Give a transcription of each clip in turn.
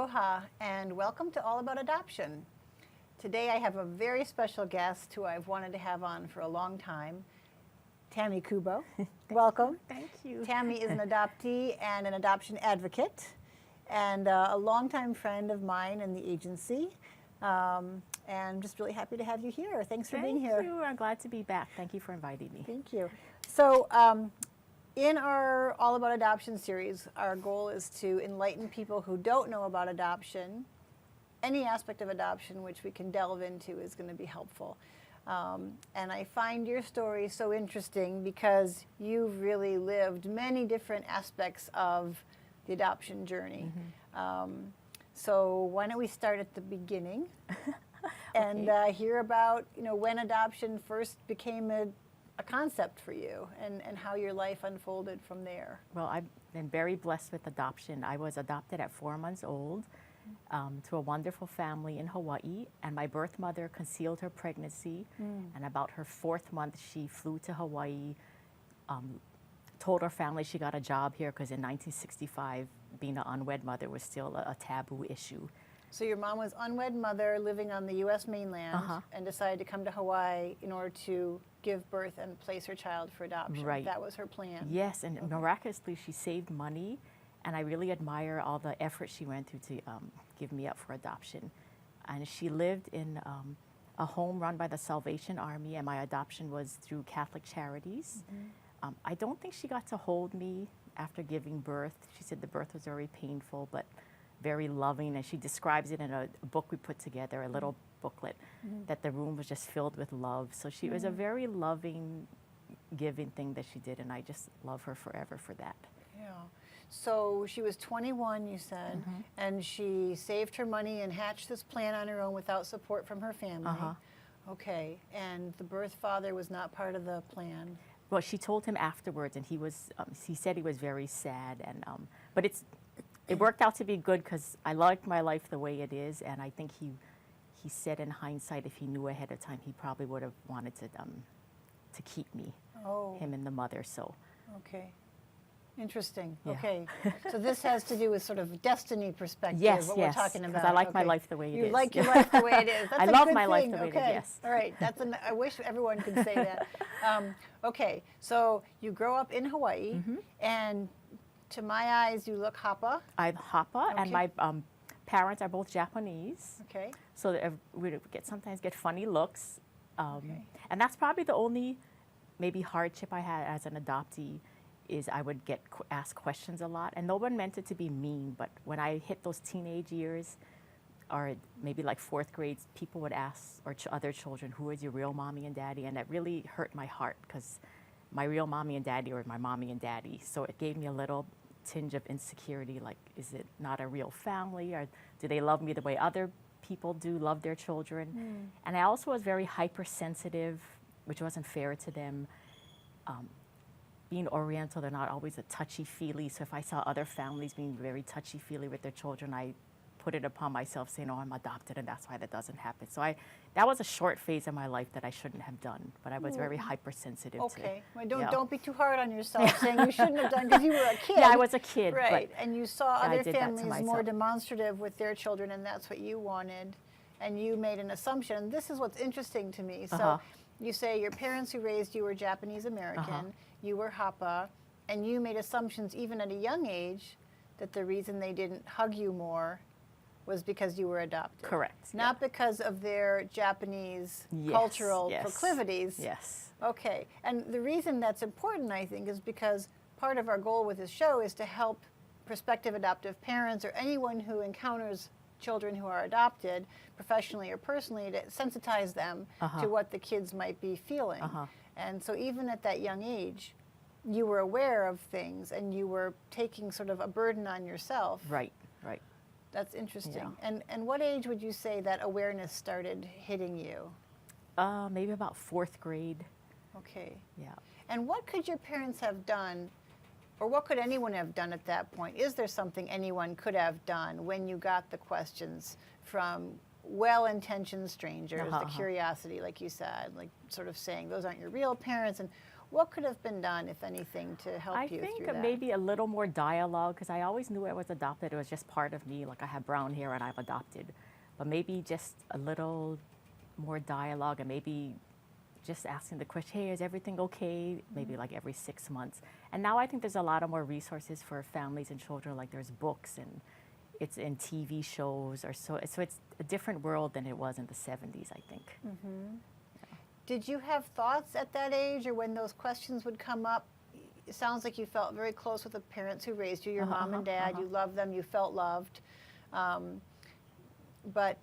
Aloha and welcome to All About Adoption. Today I have a very special guest who I've wanted to have on for a long time, Tammy Kubo. Welcome. Thank you. Tammy is an adoptee and an adoption advocate and a longtime friend of mine in the agency. And just really happy to have you here. Thanks for being here. Thank you. I'm glad to be back. Thank you for inviting me. Thank you. So in our All About Adoption series, our goal is to enlighten people who don't know about adoption. Any aspect of adoption which we can delve into is going to be helpful. And I find your story so interesting because you've really lived many different aspects of the adoption journey. So why don't we start at the beginning and hear about when adoption first became a concept for you and how your life unfolded from there. Well, I've been very blessed with adoption. I was adopted at 4 months old to a wonderful family in Hawaii, and my birth mother concealed her pregnancy, and about her 4th month she flew to Hawaii, told her family she got a job here because in 1965 being an unwed mother was still a taboo issue. So your mom was unwed mother living on the U.S. mainland and decided to come to Hawaii in order to give birth and place her child for adoption. Right. That was her plan. Yes, and miraculously she saved money, and I really admire all the effort she went through to give me up for adoption. And she lived in a home run by the Salvation Army, and my adoption was through Catholic Charities. I don't think she got to hold me after giving birth. She said the birth was very painful, but very loving, and she describes it in a book we put together, a little booklet, that the room was just filled with love. So she was a very loving, giving thing that she did, and I just love her forever for that. Yeah. So she was 21, you said, and she saved her money and hatched this plan on her own without support from her family. Okay, and the birth father was not part of the plan. Well, she told him afterwards, and he said he was very sad, and but it worked out to be good because I liked my life the way it is, and I think he said in hindsight, if he knew ahead of time, he probably would have wanted to keep me, him and the mother. So. Okay. Interesting. Yeah. Okay. So this has to do with sort of destiny perspective, what we're talking about. Because I like my life the way it is. You like your life the way it is. That's I a love good my life thing. the way it is, yes. All right. I wish everyone could say that. Okay. So you grow up in Hawaii, and to my eyes, you look Hapa. I'm Hapa, and my parents are both Japanese. Okay. So we sometimes get funny looks. And that's probably the only maybe hardship I had as an adoptee, is I would get asked questions a lot, and no one meant it to be mean, but when I hit those teenage years, or maybe like 4th grade, people would ask, or other children, who is your real mommy and daddy? And that really hurt my heart, because my real mommy and daddy were my mommy and daddy. So it gave me a little tinge of insecurity, like, is it not a real family, or do they love me the way other people do love their children? And I also was very hypersensitive, which wasn't fair to them. Being Oriental, they're not always a touchy-feely, so if I saw other families being very touchy-feely with their children, I put it upon myself saying, oh, I'm adopted, and that's why that doesn't happen. So that was a short phase of my life that I shouldn't have done, but I was very hypersensitive to. Okay, well, don't be too hard on yourself saying you shouldn't have done, because you were a kid. Yeah, I was a kid. Right, but and you saw other families more myself. demonstrative with their children, and that's what you wanted, and you made an assumption. This is what's interesting to me. So you say your parents who raised you were Japanese American, you were Hapa, and you made assumptions even at a young age that the reason they didn't hug you more was because you were adopted. Correct. Not because of their Japanese cultural proclivities. Yes. Okay, and the reason that's important, I think, is because part of our goal with this show is to help prospective adoptive parents or anyone who encounters children who are adopted, professionally or personally, to sensitize them to what the kids might be feeling. And so even at that young age, you were aware of things and you were taking sort of a burden on yourself. Right. That's interesting. And what age would you say that awareness started hitting you? Maybe about 4th grade. Okay. Yeah. And what could your parents have done, or what could anyone have done at that point? Is there something anyone could have done when you got the questions from well-intentioned strangers, the curiosity, like you said, like sort of saying, those aren't your real parents? And What could have been done, if anything, to help I you think through that? maybe a little more dialogue, because I always knew I was adopted. It was just part of me, like I have brown hair and I'm adopted. But maybe just a little more dialogue, and maybe just asking the question, hey, is everything okay? Maybe like every 6 months. And now I think there's a lot of more resources for families and children, like there's books and it's in TV shows, or so it's a different world than it was in the 70s, I think. Did you have thoughts at that age, or when those questions would come up? It sounds like you felt very close with the parents who raised you, your mom and dad. You loved them, you felt loved. But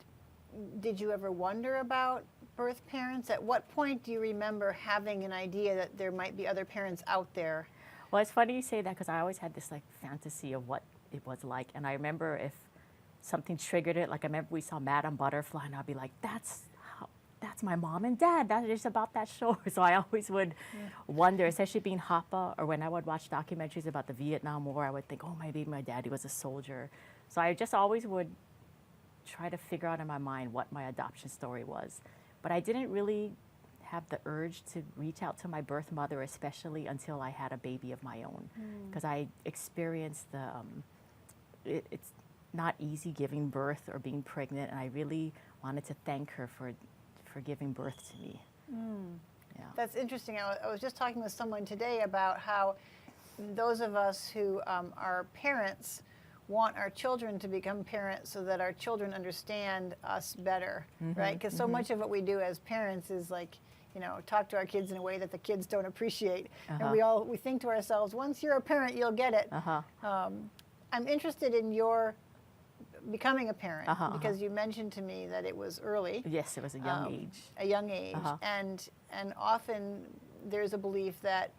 did you ever wonder about birth parents? At what point do you remember having an idea that there might be other parents out there? Well, it's funny you say that, because I always had this like fantasy of what it was like. And I remember if something triggered it, like I remember we saw Madame Butterfly, and I'd be like, that's my mom and dad. That is about that show. So I always would wonder, especially being Hapa, or when I would watch documentaries about the Vietnam War, I would think, oh, maybe my daddy was a soldier. So I just always would try to figure out in my mind what my adoption story was. But I didn't really have the urge to reach out to my birth mother, especially until I had a baby of my own, because I experienced it's not easy giving birth or being pregnant, and I really wanted to thank her for giving birth to me. Yeah. That's interesting. I was just talking with someone today about how those of us who are parents want our children to become parents so that our children understand us better, right? Because so much of what we do as parents is like, talk to our kids in a way that the kids don't appreciate. And we think to ourselves, once you're a parent, you'll get it. I'm interested in your becoming a parent, because you mentioned to me that it was early. Yes, it was a young age. A young age. And often there's a belief that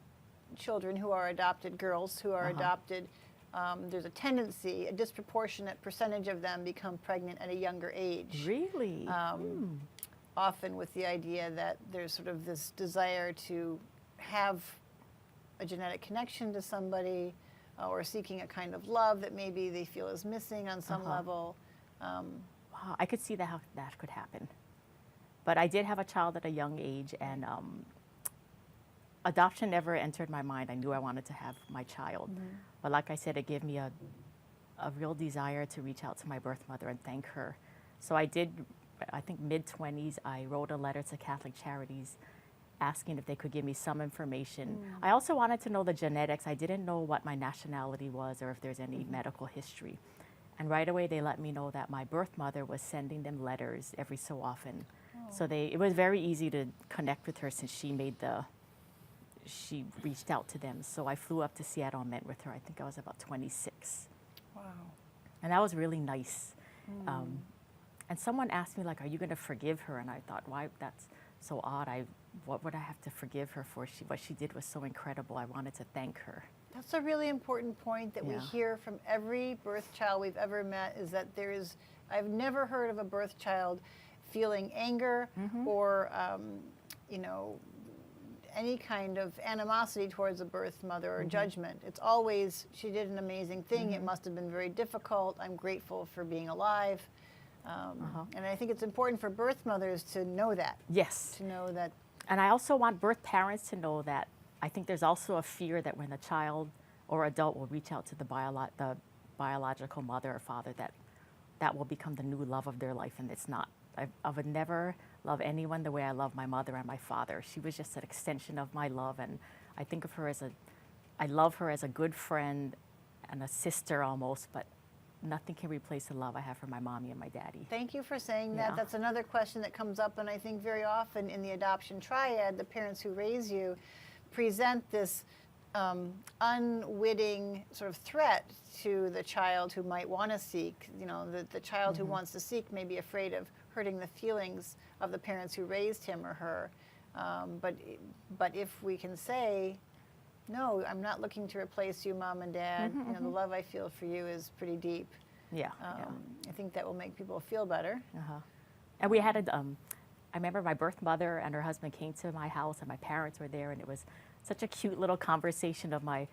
children who are adopted, girls who are adopted, there's a tendency, a disproportionate percentage of them become pregnant at a younger age. Really? Often with the idea that there's sort of this desire to have a genetic connection to somebody, or seeking a kind of love that maybe they feel is missing on some level. Wow, I could see how that could happen. But I did have a child at a young age, and adoption never entered my mind. I knew I wanted to have my child. But like I said, it gave me a real desire to reach out to my birth mother and thank her. So I did, I think mid-20s, I wrote a letter to Catholic Charities asking if they could give me some information. I also wanted to know the genetics. I didn't know what my nationality was or if there's any medical history. And right away they let me know that my birth mother was sending them letters every so often. So it was very easy to connect with her since she reached out to them. So I flew up to Seattle and met with her. I think I was about 26. Wow. And that was really nice. And someone asked me, like, are you going to forgive her? And I thought, why? That's so odd. What would I have to forgive her for? What she did was so incredible. I wanted to thank her. That's a really important point that we hear from every birth child we've ever met, is that I've never heard of a birth child feeling anger or, any kind of animosity towards a birth mother or judgment. It's always, she did an amazing thing. It must have been very difficult. I'm grateful for being alive. And I think it's important for birth mothers to know that. Yes. To know that. And I also want birth parents to know that I think there's also a fear that when a child or adult will reach out to the biological mother or father, that will become the new love of their life, and it's not. I would never love anyone the way I love my mother and my father. She was just an extension of my love, and I think of her I love her as a good friend and a sister almost, but nothing can replace the love I have for my mommy and my daddy. Thank you for saying that. Yeah. That's another question that comes up, and I think very often in the adoption triad, the parents who raise you present this unwitting sort of threat to the child who might want to seek. The child who wants to seek may be afraid of hurting the feelings of the parents who raised him or her. But if we can say, no, I'm not looking to replace you, Mom and Dad. The love I feel for you is pretty deep. Yeah. I think that will make people feel better. And we had I remember my birth mother and her husband came to my house, and my parents were there, and it was such a cute little conversation of my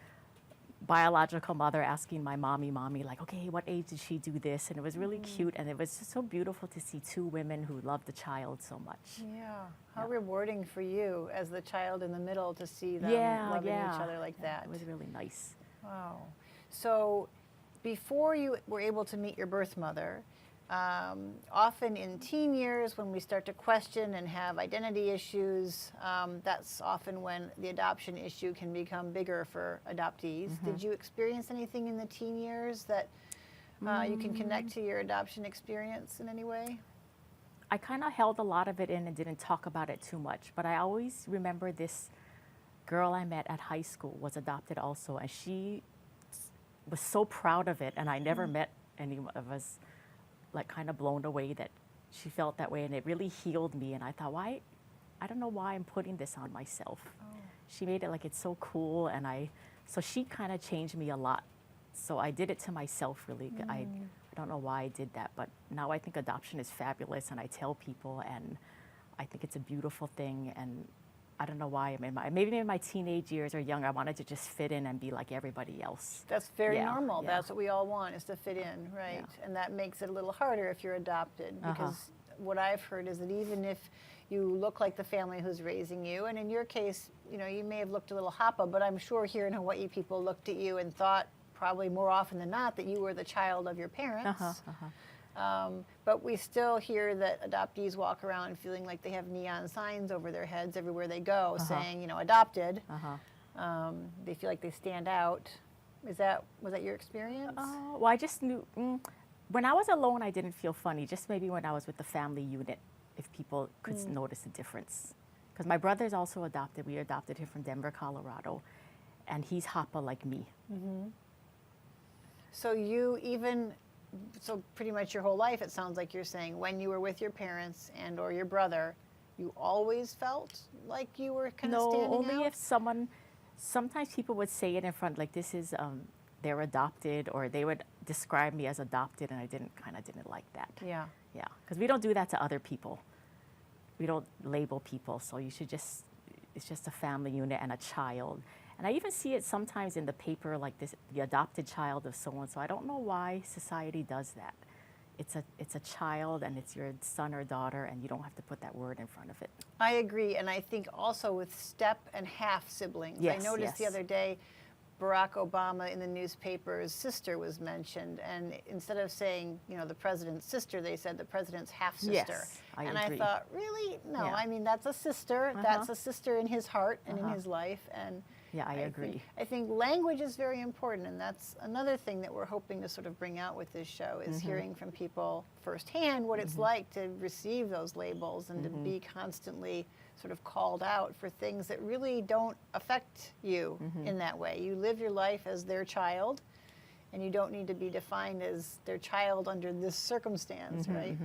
biological mother asking my mommy, like, okay, what age did she do this? And it was really cute, and it was just so beautiful to see two women who loved the child so much. Yeah. How Yeah. rewarding for you as the child in the middle to see them loving each other like that. It was really nice. Wow. So before you were able to meet your birth mother, often in teen years when we start to question and have identity issues, that's often when the adoption issue can become bigger for adoptees. Did you experience anything in the teen years that you can connect to your adoption experience in any way? I kind of held a lot of it in and didn't talk about it too much, but I always remember this girl I met at high school was adopted also, and she was so proud of it, and I never met any of us, like, kind of blown away that she felt that way, and it really healed me, and I thought, why, I don't know why I'm putting this on myself. She made it like it's so cool, and so she kind of changed me a lot. So I did it to myself, really. I don't know why I did that, but now I think adoption is fabulous, and I tell people, and I think it's a beautiful thing, and I don't know why maybe in my teenage years or young, I wanted to just fit in and be like everybody else. That's very Yeah, normal. yeah. That's what we all want, is to fit in, right? Yeah. And that makes it a little harder if you're adopted, because what I've heard is that even if you look like the family who's raising you, and in your case, you know, you may have looked a little hapa, but I'm sure here in Hawaii people looked at you and thought probably more often than not that you were the child of your parents. But we still hear that adoptees walk around feeling like they have neon signs over their heads everywhere they go saying, you know, adopted. They feel like they stand out. Was that your experience? Well, I just knew, when I was alone, I didn't feel funny, just maybe when I was with the family unit, if people could notice the difference. Because my brother's also adopted. We adopted him from Denver, Colorado, and he's hapa like me. So so pretty much your whole life, it sounds like you're saying, when you were with your parents and or your brother, you always felt like you were kind of standing out? No, only if sometimes people would say it in front, like this is, they're adopted, or they would describe me as adopted, and I didn't like that. Yeah. Yeah, because we don't do that to other people. We don't label people, so it's just a family unit and a child. And I even see it sometimes in the paper, like this, the adopted child of so-and-so. I don't know why society does that. It's a child, and it's your son or daughter, and you don't have to put that word in front of it. I agree, and I think also with step and half siblings. I Yes, noticed the yes. other day, Barack Obama in the newspaper's sister was mentioned, and instead of saying, you know, the president's sister, they said the president's half-sister. Yes, I and agree. I thought, really? No, Yeah. I mean, that's a sister. That's a sister in his heart and in his life, and Yeah, I agree. I think language is very important, and that's another thing that we're hoping to sort of bring out with this show is hearing from people firsthand what it's like to receive those labels and to be constantly sort of called out for things that really don't affect you in that way. You live your life as their child, and you don't need to be defined as their child under this circumstance, right?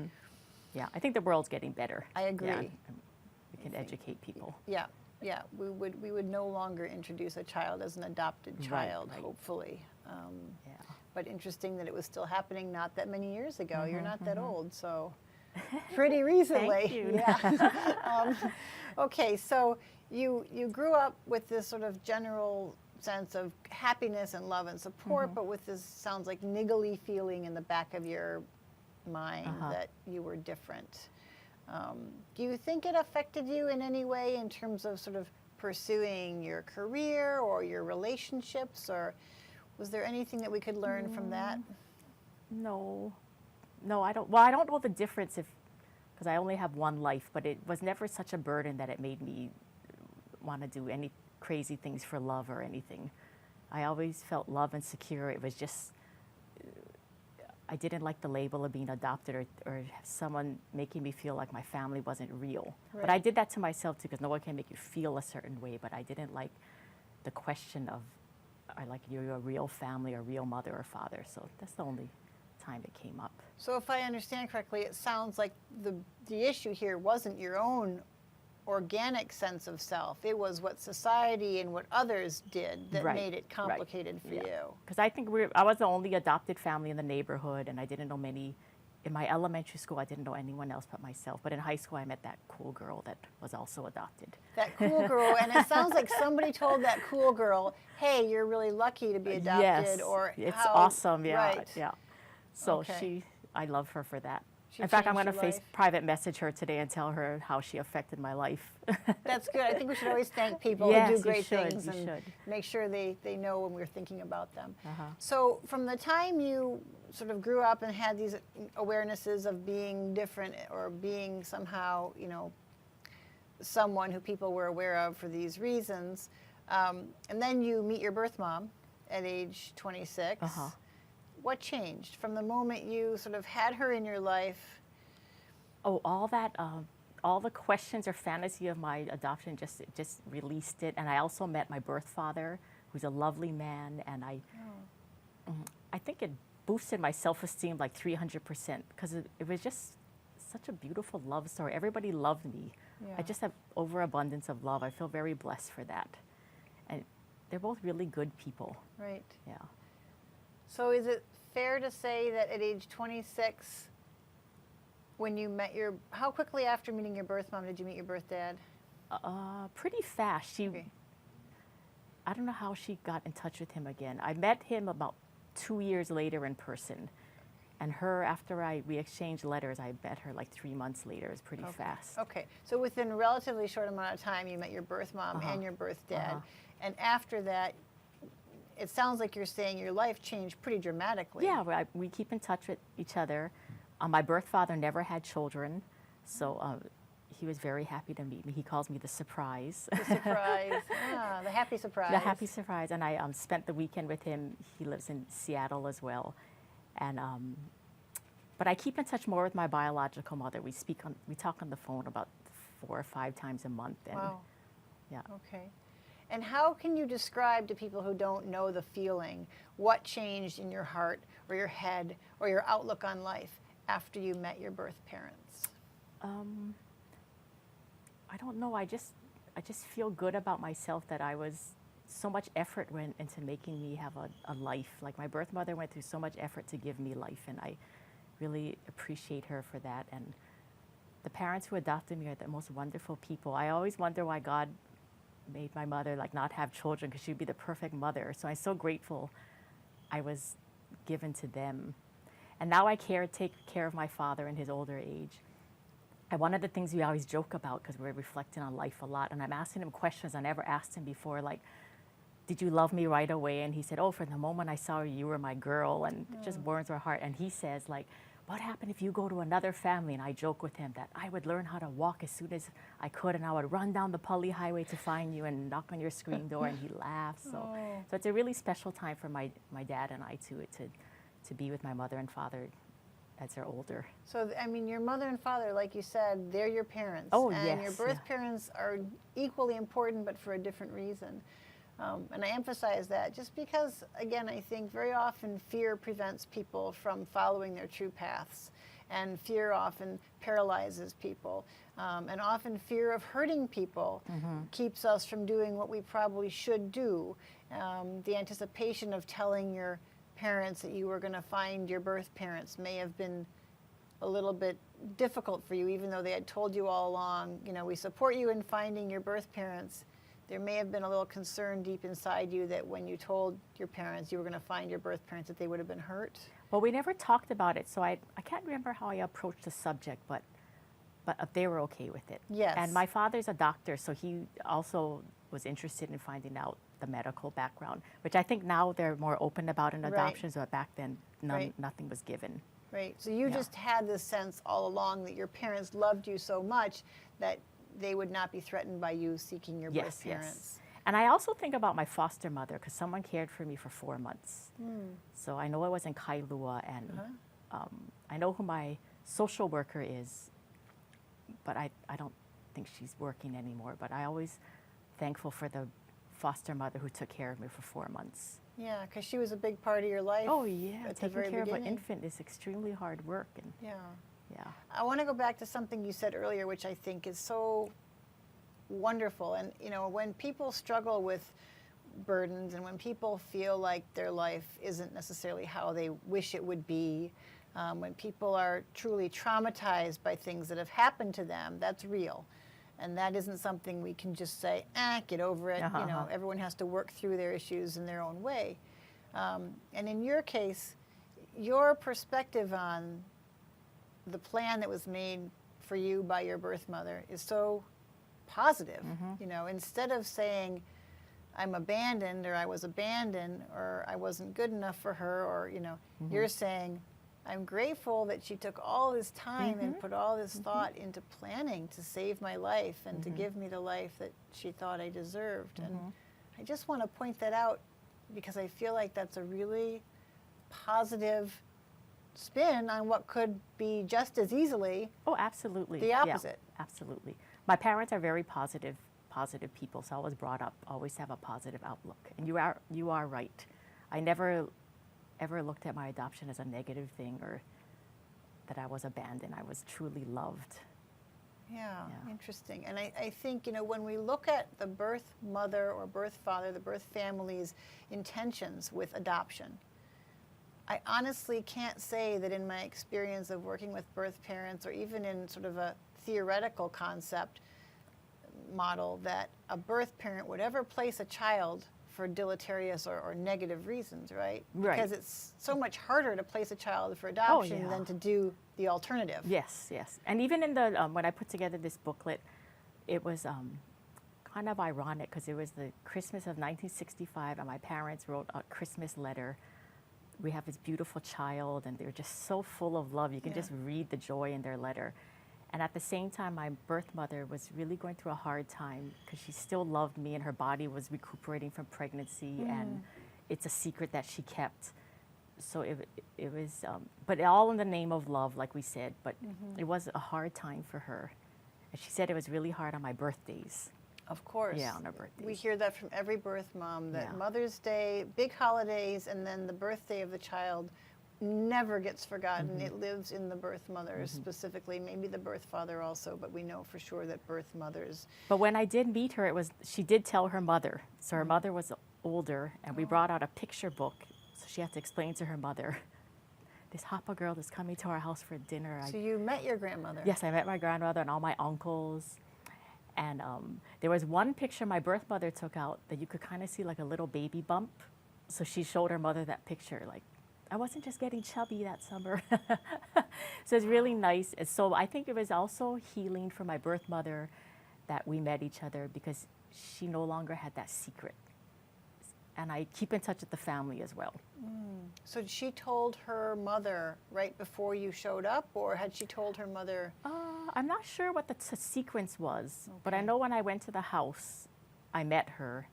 Yeah, I think the world's getting better. I agree. Yeah, we can educate people. Yeah. Yeah, we would no longer introduce a child as an adopted child, right. hopefully. Yeah. But interesting that it was still happening not that many years ago. You're not that old, so pretty recently. Thank you. Yeah. Okay, so you grew up with this sort of general sense of happiness and love and support, but with this, sounds like, niggly feeling in the back of your mind that you were different. Do you think it affected you in any way in terms of sort of pursuing your career or your relationships, or was there anything that we could learn from that? No, I don't. Well, I don't know the difference because I only have one life, but it was never such a burden that it made me want to do any crazy things for love or anything. I always felt love and secure. It was just, I didn't like the label of being adopted or someone making me feel like my family wasn't real. Right. But I did that to myself too, because no one can make you feel a certain way, but I didn't like the question of, you're a real family or real mother or father. So that's the only time it came up. So if I understand correctly, it sounds like the issue here wasn't your own organic sense of self. It was what society and what others did that made it complicated for you. Because I think I was the only adopted family in the neighborhood, and I didn't know many in my elementary school, I didn't know anyone else but myself. But in high school, I met that cool girl that was also adopted. That cool girl, and it sounds like somebody told that cool girl, "Hey, you're really lucky to be adopted," Yes, or it's how, awesome. Yeah, right. yeah. So Okay. I love her for that. She In fact, I'm changed going to your life. private message her today and tell her how she affected my life. That's good. I think we should always thank people who Yes, do you great should, things you and should. make sure they know when we're thinking about them. Uh-huh. So from the time you sort of grew up and had these awarenesses of being different or being somehow, someone who people were aware of for these reasons, and then you meet your birth mom at age 26, Uh-huh. what changed from the moment you sort of had her in your life? Oh, all that, all the questions or fantasy of my adoption just released it. And I also met my birth father, who's a lovely man, and I think it boosted my self-esteem like 300% because it was just such a beautiful love story. Everybody loved me. Yeah. I just have overabundance of love. I feel very blessed for that. And they're both really good people. Right. Yeah. So is it fair to say that at age 26, when you met how quickly after meeting your birth mom did you meet your birth dad? Pretty fast. Okay. I don't know how she got in touch with him again. I met him about 2 years later in person. And her, after we exchanged letters, I met her like 3 months later. It was pretty fast. Okay. So within a relatively short amount of time, you met your birth mom and your birth dad. And after that, it sounds like you're saying your life changed pretty dramatically. Yeah, we keep in touch with each other. My birth father never had children, so he was very happy to meet me. He calls me the surprise. The surprise. The happy surprise. The happy surprise. And I spent the weekend with him. He lives in Seattle as well. And but I keep in touch more with my biological mother. We talk on the phone about 4 or 5 times a month. And Wow. Yeah. Okay. And how can you describe to people who don't know the feeling what changed in your heart or your head or your outlook on life after you met your birth parents? I don't know. I just feel good about myself that so much effort went into making me have a life. Like my birth mother went through so much effort to give me life, and I really appreciate her for that. And the parents who adopted me are the most wonderful people. I always wonder why God made my mother like not have children, because she'd be the perfect mother. So I'm so grateful I was given to them. And now I take care of my father in his older age. And one of the things we always joke about, because we're reflecting on life a lot, and I'm asking him questions I never asked him before, like, did you love me right away? And he said, oh, from the moment I saw you, you were my girl. And it just warms our heart. And he says, like, what happened if you go to another family? And I joke with him that I would learn how to walk as soon as I could, and I would run down the Pully Highway to find you and knock on your screen door. And he laughs. So it's a really special time for my dad and I to be with my mother and father as they're older. So, I mean, your mother and father, like you said, they're your parents. Oh, and yes, your birth yeah. parents are equally important, but for a different reason. And I emphasize that just because, again, I think very often fear prevents people from following their true paths. And fear often paralyzes people. And often fear of hurting people keeps us from doing what we probably should do. The anticipation of telling your parents that you were going to find your birth parents may have been a little bit difficult for you, even though they had told you all along, we support you in finding your birth parents. There may have been a little concern deep inside you that when you told your parents you were going to find your birth parents, that they would have been hurt. Well, we never talked about it, so I can't remember how I approached the subject, but they were okay with it. Yes. And my father's a doctor, so he also was interested in finding out the medical background, which I think now they're more open about in adoptions, but back then nothing was given. Right. So you just had this sense all along that your parents loved you so much that they would not be threatened by you seeking your birth parents. Yes. And I also think about my foster mother, because someone cared for me for 4 months. So I know I was in Kailua, and I know who my social worker is, but I don't think she's working anymore. But I always thankful for the foster mother who took care of me for 4 months. Yeah, because she was a big part of your life. Oh, yeah. At the Taking very care of an beginning. infant is extremely hard work. And Yeah. yeah. I want to go back to something you said earlier, which I think is so wonderful. And, when people struggle with burdens and when people feel like their life isn't necessarily how they wish it would be, When people are truly traumatized by things that have happened to them, that's real. And that isn't something we can just say, get over it. You know, everyone has to work through their issues in their own way. And in your case, your perspective on the plan that was made for you by your birth mother is so positive. You know, instead of saying, I'm abandoned, or I was abandoned, or I wasn't good enough for her, or, you know, you're saying, I'm grateful that she took all this time and put all this thought into planning to save my life and to give me the life that she thought I deserved. And I just want to point that out because I feel like that's a really positive spin on what could be just as easily absolutely the opposite. Yeah, absolutely. My parents are very positive people, so I was brought up always to have a positive outlook. And you are right. I never ever looked at my adoption as a negative thing or that I was abandoned. I was truly loved. Yeah, interesting. And I think, you know, when we look at the birth mother or birth father, the birth family's intentions with adoption, I honestly can't say that in my experience of working with birth parents, or even in sort of a theoretical concept model, that a birth parent would ever place a child for deleterious or negative reasons, right? Because it's so much harder to place a child for adoption than to do the alternative. Yes. And even in the, when I put together this booklet, it was kind of ironic because it was the Christmas of 1965 and my parents wrote a Christmas letter. We have this beautiful child and they're just so full of love. You can just read the joy in their letter. And at the same time, my birth mother was really going through a hard time because she still loved me and her body was recuperating from pregnancy and it's a secret that she kept. So it was, but all in the name of love, like we said, but it was a hard time for her. And she said it was really hard on my birthdays. Of course. Yeah, on her birthdays. We hear that from every birth mom, that Mother's Day, big holidays, and then the birthday of the child never gets forgotten. It lives in the birth mothers specifically, maybe the birth father also, but we know for sure that birth mothers. But when I did meet her, she did tell her mother. So her mother was older, and we brought out a picture book. So she had to explain to her mother, this Hapa girl is coming to our house for dinner. So you met your grandmother? Yes, I met my grandmother and all my uncles. And there was one picture my birth mother took out that you could kind of see like a little baby bump. So she showed her mother that picture, like, I wasn't just getting chubby that summer. So it's really nice. And so I think it was also healing for my birth mother that we met each other because she no longer had that secret. And I keep in touch with the family as well. So she told her mother right before you showed up, or had she told her mother? I'm not sure what the sequence was, but I know when I went to the house, I met her,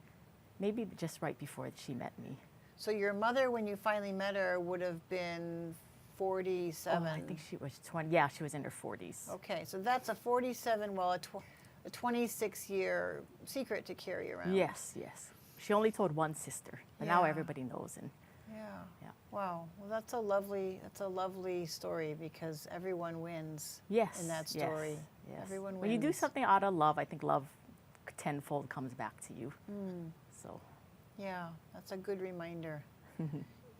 maybe just right before she met me. So your mother, when you finally met her, would have been 47. I think she was 20. Yeah, she was in her 40s. Okay, so that's a 47, well, a 26-year secret to carry around. Yes. She only told one sister, and now everybody knows. And yeah. Wow. Well, that's a lovely story because everyone wins in that story. Yes. Everyone wins. When you do something out of love, I think love tenfold comes back to you. So. Yeah, that's a good reminder.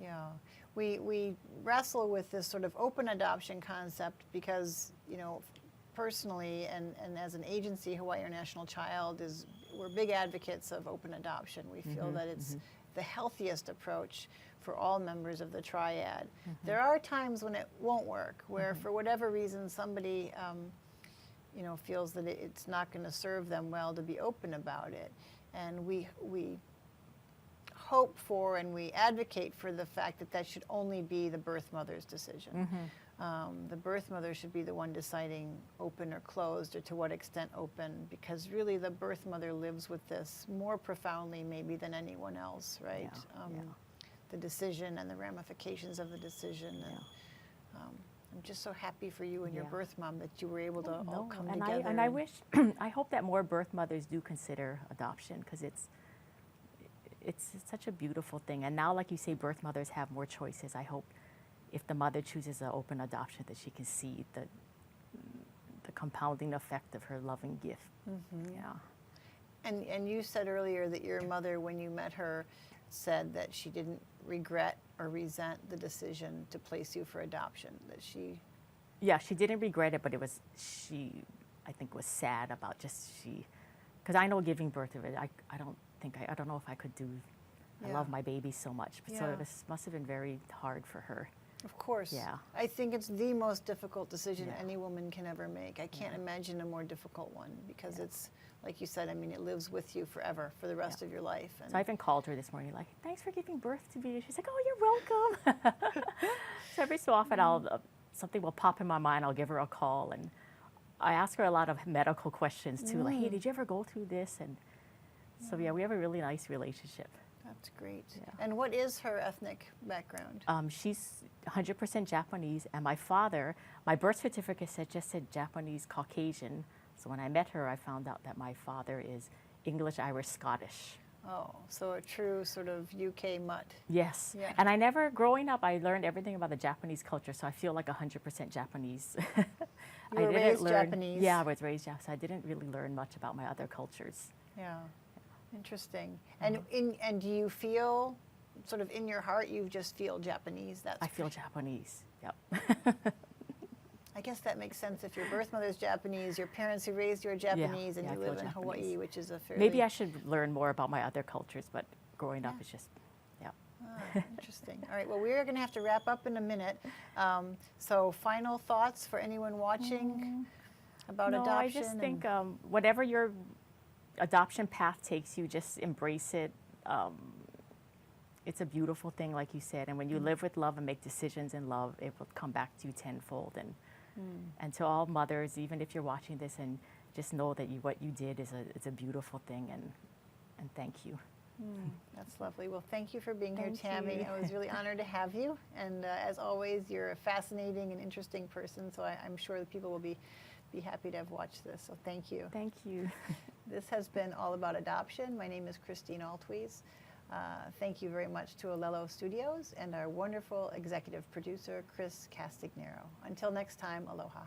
Yeah. We wrestle with this sort of open adoption concept because, you know, personally and as an agency, Hawaii International Child, we're big advocates of open adoption. We feel that it's the healthiest approach for all members of the triad. There are times when it won't work, where for whatever reason somebody you know, feels that it's not going to serve them well to be open about it. And we hope for and we advocate for the fact that that should only be the birth mother's decision. The birth mother should be the one deciding open or closed, or to what extent open, because really the birth mother lives with this more profoundly maybe than anyone else, right? The decision and the ramifications of the decision. And, I'm just so happy for you and your birth mom that you were able to all come together. And I wish, I hope that more birth mothers do consider adoption, because it's such a beautiful thing. And now, like you say, birth mothers have more choices. I hope if the mother chooses an open adoption, that she can see the compounding effect of her loving gift. And you said earlier that your mother, when you met her, said that she didn't regret or resent the decision to place you for adoption? That she, Yeah, she didn't regret it, but she, I think, was sad about because I know giving birth to it, I don't know if I could do, I Yeah. love my baby so much. So Yeah. it must have been very hard for her. of course. Yeah. I think it's the most difficult decision Yeah. any woman can ever make. I can't Yeah. imagine a more difficult one because Yeah. it's, like you said, I mean, it lives with you forever for the rest Yeah. of your life. So I even called her this morning, like, thanks for giving birth to me. She's like, oh, you're welcome. So every so often, something will pop in my mind. I'll give her a call, and I ask her a lot of medical questions too, like, hey, did you ever go through this? And so yeah, we have a really nice relationship. That's great. Yeah. And what is her ethnic background? She's 100% Japanese, and my father, my birth certificate just said Japanese Caucasian. So when I met her, I found out that my father is English, Irish, Scottish. Oh, so a true sort of UK mutt. Yes. Yeah. And growing up, I learned everything about the Japanese culture, so I feel like 100% Japanese. You were raised Japanese. Yeah, I was raised Japanese. I didn't really learn much about my other cultures. Yeah. Interesting. And and do you feel sort of in your heart you just feel Japanese? That's I feel Japanese. Yep. I guess that makes sense. If your birth mother's Japanese, your parents who raised you are Japanese, and yeah, you I feel live in Hawaii, Japanese. which is a fairly Maybe I should learn more about my other cultures, but growing up is just, yeah. Interesting. All right. Well, we are going to have to wrap up in a minute. So, final thoughts for anyone watching about No, adoption? I just think whatever your adoption path takes you, just embrace it. It's a beautiful thing, like you said, and when you live with love and make decisions in love, it will come back to you tenfold. And to all mothers, even if you're watching this, and just know that what you did is a beautiful thing, and thank you. That's lovely. Well, thank you for being here, Thank Tammy. you. I was really honored to have you. And as always, you're a fascinating and interesting person, so I'm sure that people will be happy to have watched this. So thank you. Thank you. This has been All About Adoption. My name is Christine Altwies. Thank you very much to Alelo Studios and our wonderful executive producer, Chris Castignero. Until next time, aloha.